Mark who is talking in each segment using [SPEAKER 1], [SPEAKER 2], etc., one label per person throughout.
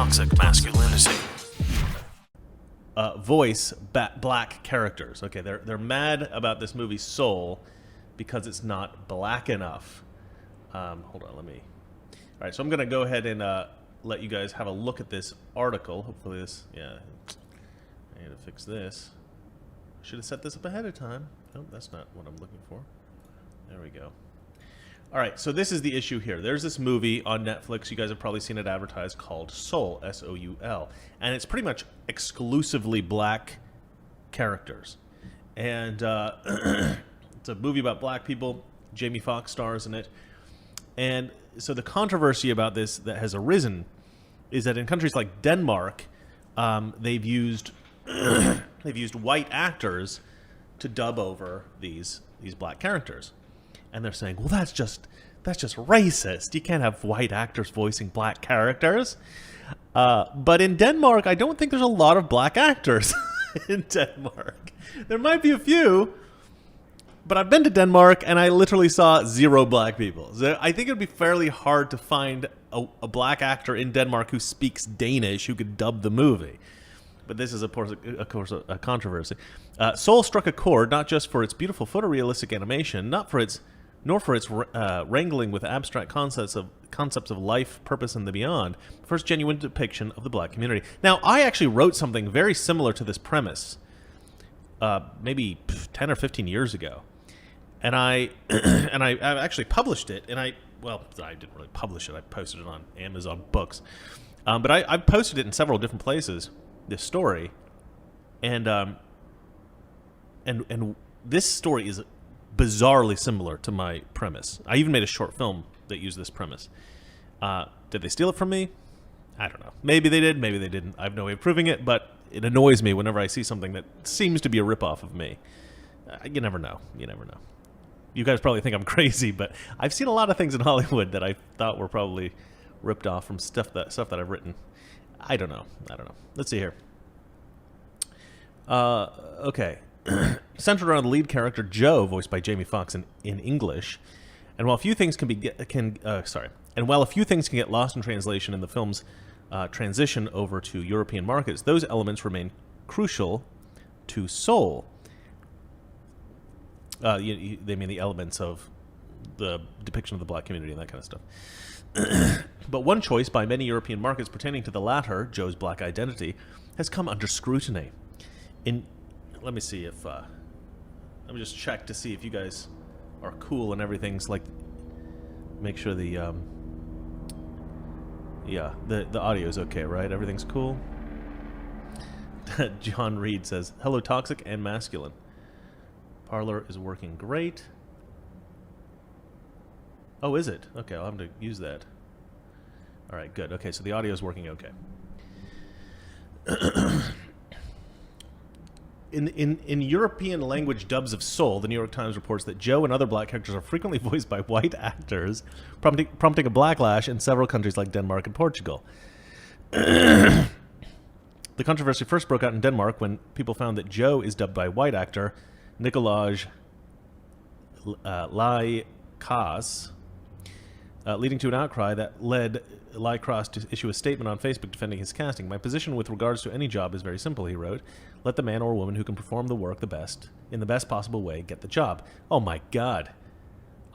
[SPEAKER 1] toxic masculinity.
[SPEAKER 2] Voice black characters. Okay, they're mad about this movie Soul because it's not black enough. Hold on, let me. All right, so I'm gonna go ahead and let you guys have a look at this article. Hopefully this, yeah. I need to fix this. Should have set this up ahead of time. Nope, that's not what I'm looking for. There we go. All right, so this is the issue here. There's this movie on Netflix. You guys have probably seen it advertised called Soul, S-O-U-L. And it's pretty much exclusively black characters. And it's a movie about black people. Jamie Foxx stars in it. And so the controversy about this that has arisen is that in countries like Denmark, they've used white actors to dub over these black characters. And they're saying, well, that's just racist. You can't have white actors voicing black characters. But in Denmark, I don't think there's a lot of black actors in Denmark. There might be a few, but I've been to Denmark and I literally saw 0 black people. So I think it would be fairly hard to find a black actor in Denmark who speaks Danish who could dub the movie. But this is, of course, a controversy. Soul struck a chord not just for its beautiful photorealistic animation, nor for its wrangling with abstract concepts of life, purpose, and the beyond. First genuine depiction of the black community. Now, I actually wrote something very similar to this premise, maybe 10 or 15 years ago, and I actually published it. And I didn't really publish it. I posted it on Amazon Books, but I posted it in several different places. This story, and this story is bizarrely similar to my premise. I even made a short film that used this premise. Did they steal it from me? I don't know. Maybe they did, maybe they didn't. I have no way of proving it, but it annoys me whenever I see something that seems to be a ripoff of me. You never know. You never know. You guys probably think I'm crazy, but I've seen a lot of things in Hollywood that I thought were probably ripped off from stuff that I've written. I don't know. Let's see here. Okay. Centered around the lead character Joe, voiced by Jamie Foxx in English, and while a few things can get lost in translation in the film's transition over to European markets, those elements remain crucial to Soul. They mean the elements of the depiction of the black community and that kind of stuff. But one choice by many European markets pertaining to the latter, Joe's black identity, has come under scrutiny. Let me see if let me just check to see if you guys are cool and everything's like. Make sure the audio is okay, right? Everything's cool. John Reed says, "Hello, toxic and masculine. Parlor is working great." Oh, is it? Okay, I'll have to use that. All right, good. Okay, so the audio is working okay. In European language dubs of Soul, the New York Times reports that Joe and other black characters are frequently voiced by white actors, prompting a backlash in several countries like Denmark and Portugal. The controversy first broke out in Denmark when people found that Joe is dubbed by white actor Nicolaj Lycos, leading to an outcry that led Lycos to issue a statement on Facebook defending his casting. "My position with regards to any job is very simple," he wrote. "Let the man or woman who can perform the work in the best possible way get the job." Oh my God.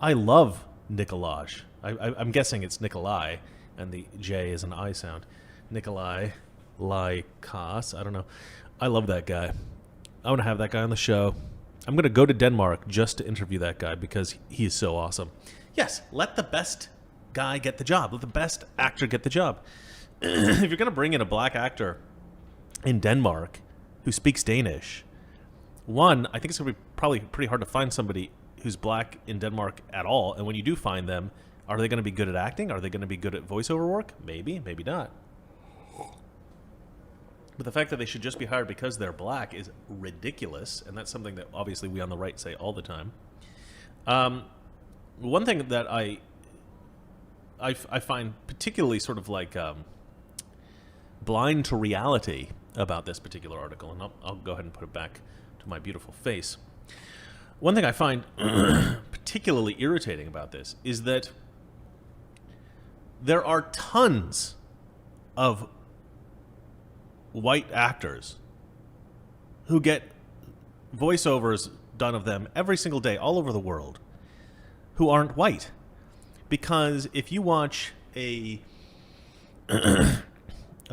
[SPEAKER 2] I love Nicolaj. I'm guessing it's Nikolai, and the J is an I sound. Nikolaj Lycos. I don't know. I love that guy. I want to have that guy on the show. I'm going to go to Denmark just to interview that guy because he is so awesome. Yes, let the best guy get the job. Let the best actor get the job. If you're going to bring in a black actor in Denmark who speaks Danish, one, I think it's going to be probably pretty hard to find somebody who's black in Denmark at all. And when you do find them, are they going to be good at acting? Are they going to be good at voiceover work? Maybe, maybe not. But the fact that they should just be hired because they're black is ridiculous, and that's something that obviously we on the right say all the time. One thing that I find particularly sort of like blind to reality about this particular article, and I'll go ahead and put it back to my beautiful face. One thing I find particularly irritating about this is that there are tons of white actors who get voiceovers done of them every single day all over the world who aren't white. Because if you watch a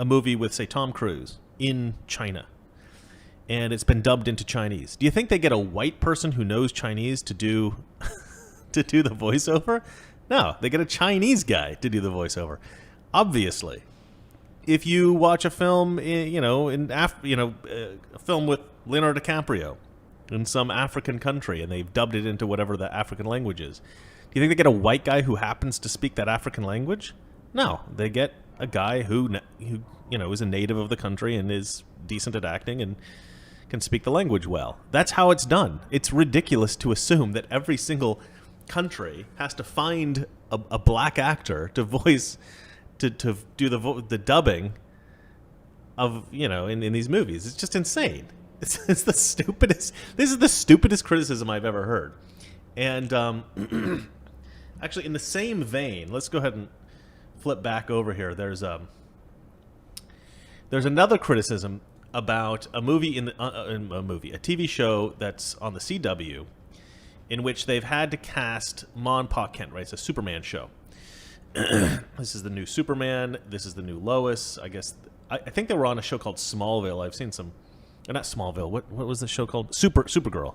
[SPEAKER 2] movie with, say, Tom Cruise in China, and it's been dubbed into Chinese, do you think they get a white person who knows Chinese to do to do the voiceover? No, they get a Chinese guy to do the voiceover. Obviously, if you watch a film, a film with Leonardo DiCaprio in some African country, and they've dubbed it into whatever the African language is, do you think they get a white guy who happens to speak that African language? No, they get a guy who is a native of the country and is decent at acting and can speak the language well. That's how it's done. It's ridiculous to assume that every single country has to find a black actor to voice to do the dubbing of in these movies. It's just insane. It's the stupidest. This is the stupidest criticism I've ever heard. And actually, in the same vein, let's go ahead and flip back over here. There's another criticism about a movie a TV show that's on the CW, in which they've had to cast Ma and Pa Kent. Right, it's a Superman show. This is the new Superman. This is the new Lois. I guess I think they were on a show called Smallville. I've seen some. Not Smallville. What was the show called? Supergirl.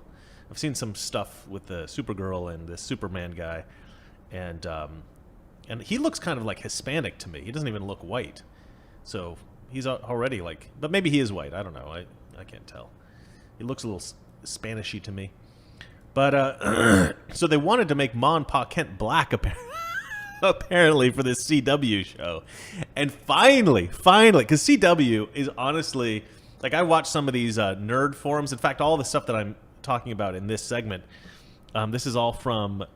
[SPEAKER 2] I've seen some stuff with the Supergirl and the Superman guy, and he looks kind of like Hispanic to me. He doesn't even look white, so he's already like. But maybe he is white. I don't know. I can't tell. He looks a little Spanishy to me. But so they wanted to make Ma and Pa Kent black apparently for this CW show, and finally, because CW is honestly. Like, I watch some of these nerd forums. In fact, all the stuff that I'm talking about in this segment, this is all stuff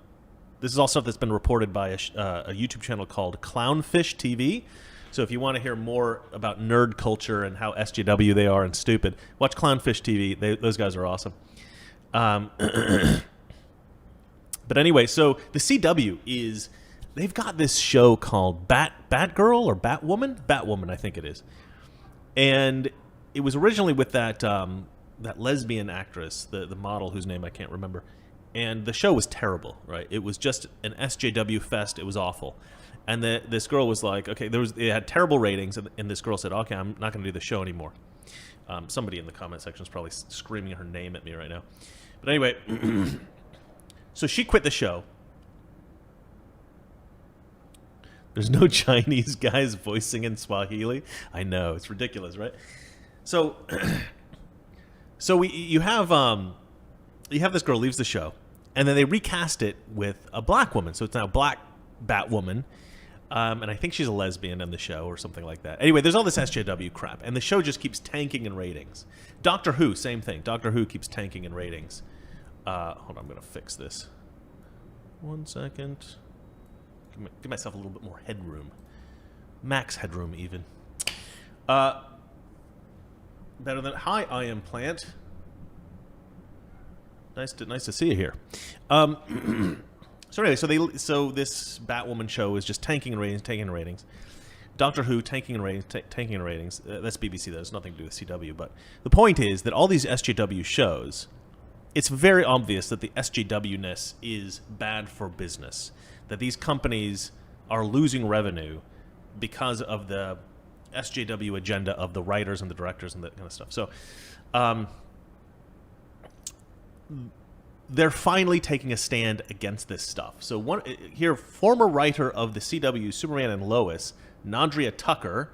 [SPEAKER 2] that's been reported by a YouTube channel called Clownfish TV. So if you want to hear more about nerd culture and how SJW they are and stupid, watch Clownfish TV. Those guys are awesome. But anyway, so the CW they've got this show called Batgirl or Batwoman, I think it is, and it was originally with that lesbian actress, the model whose name I can't remember, and the show was terrible. Right, it was just an SJW fest. It was awful, and this girl was like, okay, it had terrible ratings, and this girl said, okay, I'm not going to do the show anymore. Somebody in the comment section is probably screaming her name at me right now, but anyway, so she quit the show. There's no Chinese guys voicing in Swahili. I know, it's ridiculous, right? So you have this girl leaves the show, and then they recast it with a black woman. So it's now Black Batwoman, and I think she's a lesbian in the show or something like that. Anyway, there's all this SJW crap, and the show just keeps tanking in ratings. Doctor Who, same thing. Doctor Who keeps tanking in ratings. Hold on, I'm going to fix this. 1 second. Give myself a little bit more headroom. Max headroom, even. Better than hi, I am Plant. Nice to see you here. So anyway, so this Batwoman show is just tanking in ratings. Doctor Who tanking in ratings. That's BBC. That has nothing to do with CW. But the point is that all these SJW shows, it's very obvious that the SJW-ness is bad for business. That these companies are losing revenue because of the SJW agenda of the writers and the directors and that kind of stuff. So they're finally taking a stand against this stuff. So former writer of the CW Superman and Lois, Nadria Tucker,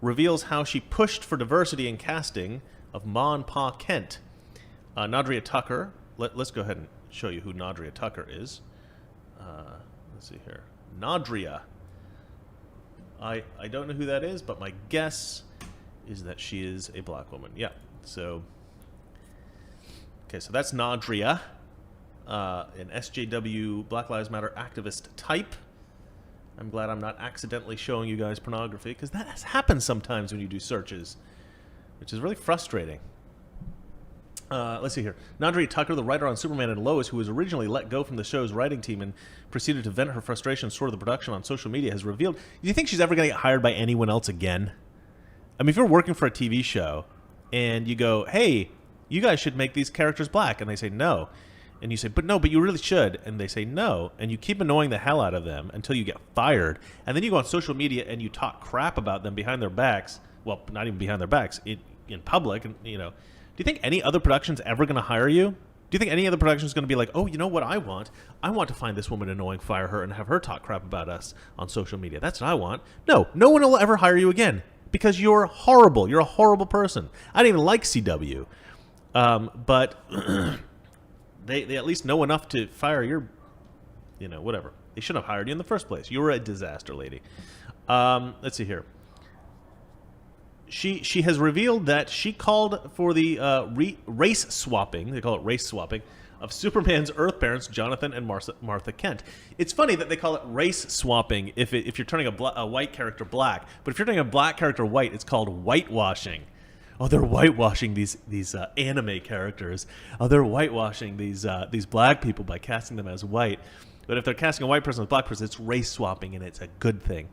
[SPEAKER 2] reveals how she pushed for diversity in casting of Ma and Pa Kent. Nadria Tucker, let's go ahead and show you who Nadria Tucker is. Let's see here. Nadria. I don't know who that is, but my guess is that she is a black woman. Yeah. So that's Nadria, an SJW Black Lives Matter activist type. I'm glad I'm not accidentally showing you guys pornography, because that happens sometimes when you do searches, which is really frustrating. Let's see here. Nadria Tucker, the writer on Superman and Lois, who was originally let go from the show's writing team and proceeded to vent her frustrations toward the production on social media, has revealed... Do you think she's ever going to get hired by anyone else again? I mean, if you're working for a TV show and you go, hey, you guys should make these characters black, and they say no. And you say, but you really should. And they say no. And you keep annoying the hell out of them until you get fired. And then you go on social media and you talk crap about them behind their backs. Well, not even behind their backs, in public. And, you know, do you think any other production's ever going to hire you? Do you think any other production is going to be like, oh, you know what I want? I want to find this woman annoying, fire her, and have her talk crap about us on social media. That's what I want. No one will ever hire you again because you're horrible. You're a horrible person. I didn't even like CW. But... They at least know enough to fire your, you know, whatever. They shouldn't have hired you in the first place. You were a disaster, lady. Let's see here. She has revealed that she called for the race swapping, they call it race swapping, of Superman's Earth parents, Jonathan and Martha Kent. It's funny that they call it race swapping if you're turning a white character black. But if you're turning a black character white, it's called whitewashing. Oh, they're whitewashing these anime characters. Oh, they're whitewashing these black people by casting them as white. But if they're casting a white person as a black person, it's race swapping, and it's a good thing.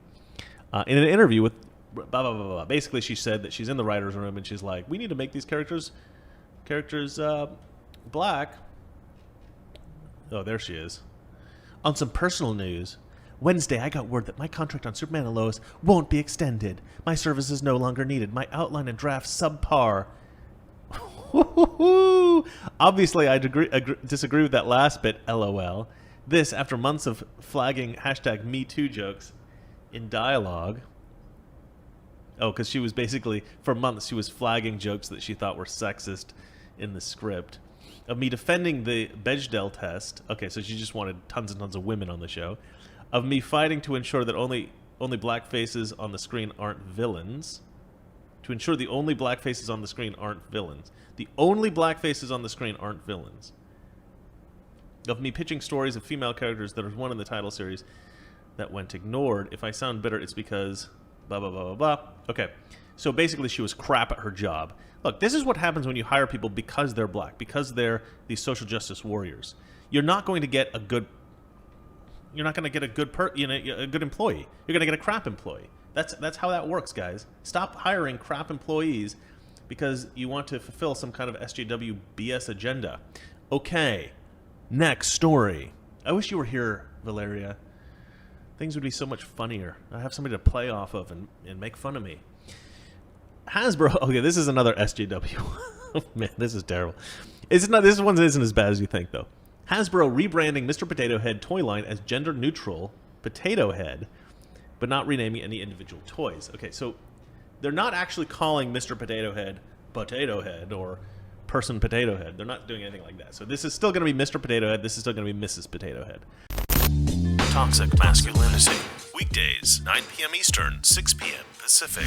[SPEAKER 2] In an interview with blah, blah, blah, blah, basically she said that she's in the writer's room, and she's like, we need to make these characters black. Oh, there she is. On some personal news, Wednesday, I got word that my contract on Superman and Lois won't be extended. My service is no longer needed. My outline and draft subpar. Obviously, I disagree with that last bit, LOL. This, after months of flagging #MeToo jokes in dialogue. Oh, because she was basically, for months, she was flagging jokes that she thought were sexist in the script. Of me defending the Bechdel test. Okay, so she just wanted tons and tons of women on the show. Of me fighting to ensure that only black faces on the screen aren't villains. To ensure the only black faces on the screen aren't villains. The only black faces on the screen aren't villains. Of me pitching stories of female characters that are one in the title series that went ignored. If I sound bitter, it's because blah, blah, blah, blah, blah. Okay, so basically she was crap at her job. Look, this is what happens when you hire people because they're black, because they're these social justice warriors. You're not going to get a good employee. You're going to get a crap employee. That's how that works, guys. Stop hiring crap employees because you want to fulfill some kind of SJW BS agenda. Okay, next story. I wish you were here, Valeria. Things would be so much funnier. I have somebody to play off of and make fun of me. Hasbro. Okay, this is another SJW. Oh, man, this is terrible. This one isn't as bad as you think, though. Hasbro rebranding Mr. Potato Head toy line as gender-neutral Potato Head, but not renaming any individual toys. Okay, so they're not actually calling Mr. Potato Head or Person Potato Head. They're not doing anything like that. So this is still going to be Mr. Potato Head. This is still going to be Mrs. Potato Head. Toxic Masculinity. Weekdays, 9 p.m. Eastern, 6 p.m. Pacific.